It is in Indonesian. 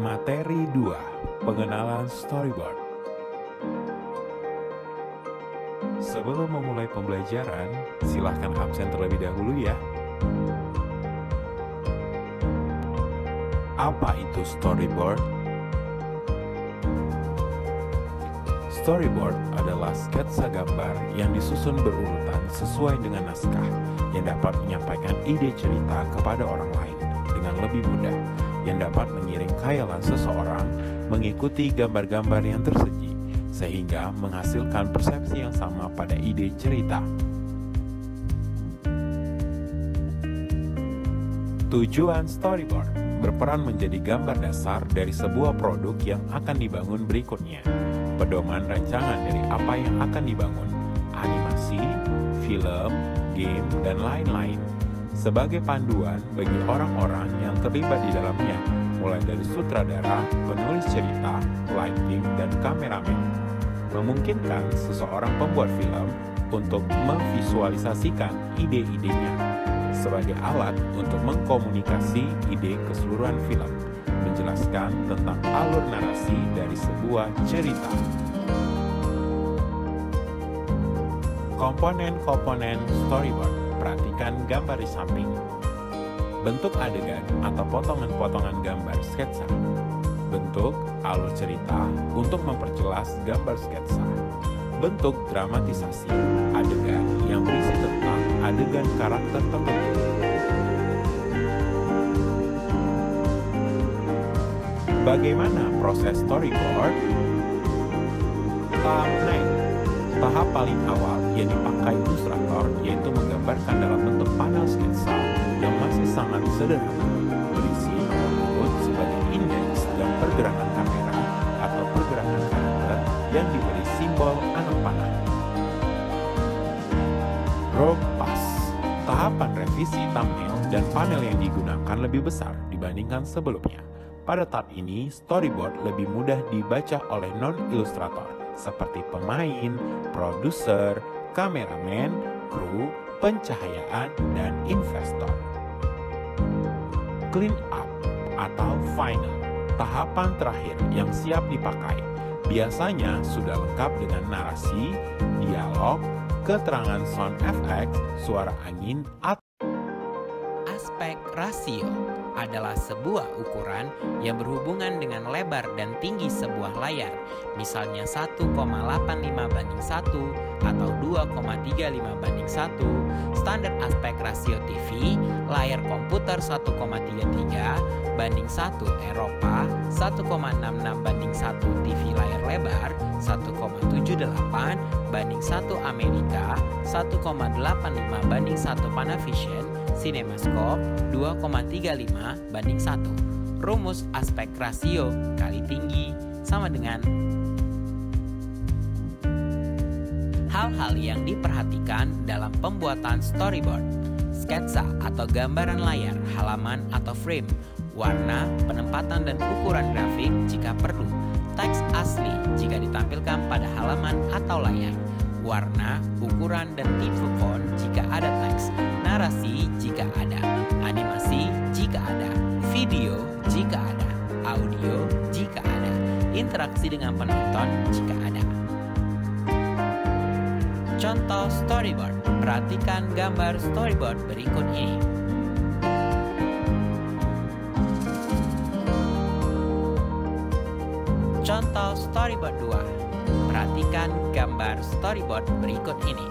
Materi 2. Pengenalan storyboard. Sebelum memulai pembelajaran, silahkan absen terlebih dahulu ya. Apa itu storyboard? Storyboard adalah sketsa gambar yang disusun berurutan sesuai dengan naskah yang dapat menyampaikan ide cerita kepada orang lain dengan lebih mudah, yang dapat mengiring khayalan seseorang mengikuti gambar-gambar yang tersaji, sehingga menghasilkan persepsi yang sama pada ide cerita. Tujuan storyboard berperan menjadi gambar dasar dari sebuah produk yang akan dibangun berikutnya. Pedoman rancangan dari apa yang akan dibangun, animasi, film, game, dan lain-lain. Sebagai panduan bagi orang-orang yang terlibat di dalamnya, mulai dari sutradara, penulis cerita, lighting, dan kameramen. Memungkinkan seseorang pembuat film untuk memvisualisasikan ide-idenya sebagai alat untuk mengkomunikasi ide keseluruhan film, menjelaskan tentang alur narasi dari sebuah cerita. Komponen-komponen storyboard. Perhatikan gambar di samping. Bentuk adegan atau potongan-potongan gambar sketsa. Bentuk alur cerita untuk memperjelas gambar sketsa. Bentuk dramatisasi adegan yang berisi tentang adegan karakter tertentu. Bagaimana proses storyboard? Tahap paling awal yang dipakai ilustrator yaitu menggambarkan dalam bentuk panel sketsa yang masih sangat sederhana, berisi nomor urut sebagai indeks dan pergerakan kamera atau pergerakan karakter yang diberi simbol anak panah. Rogue Pass. Tahapan revisi thumbnail dan panel yang digunakan lebih besar dibandingkan sebelumnya. Pada tahap ini, storyboard lebih mudah dibaca oleh non-ilustrator seperti pemain, produser, kameramen, kru, pencahayaan, dan investor. Clean up atau final, tahapan terakhir yang siap dipakai. Biasanya sudah lengkap dengan narasi, dialog, keterangan sound effects, suara angin, atau aspek rasio adalah sebuah ukuran yang berhubungan dengan lebar dan tinggi sebuah layar, misalnya 1,85:1 atau 2,35:1. Standar aspek rasio TV, layar komputer 1,33:1 Eropa, 1,66:1 TV layar lebar, 1,78:1 Amerika, 1,85:1 Panavision, CinemaScope 2,35:1. Rumus aspek rasio kali tinggi sama dengan hal-hal yang diperhatikan dalam pembuatan storyboard. Sketsa atau gambaran layar, halaman atau frame, warna, penempatan dan ukuran grafik jika perlu, teks asli jika ditampilkan pada halaman atau layar, warna, ukuran dan tipe font jika ada teks, narasi jika ada, animasi jika ada, video jika ada, audio jika ada, interaksi dengan penonton jika ada. Contoh storyboard. Perhatikan gambar storyboard berikut ini. Contoh storyboard 2. Perhatikan gambar storyboard berikut ini.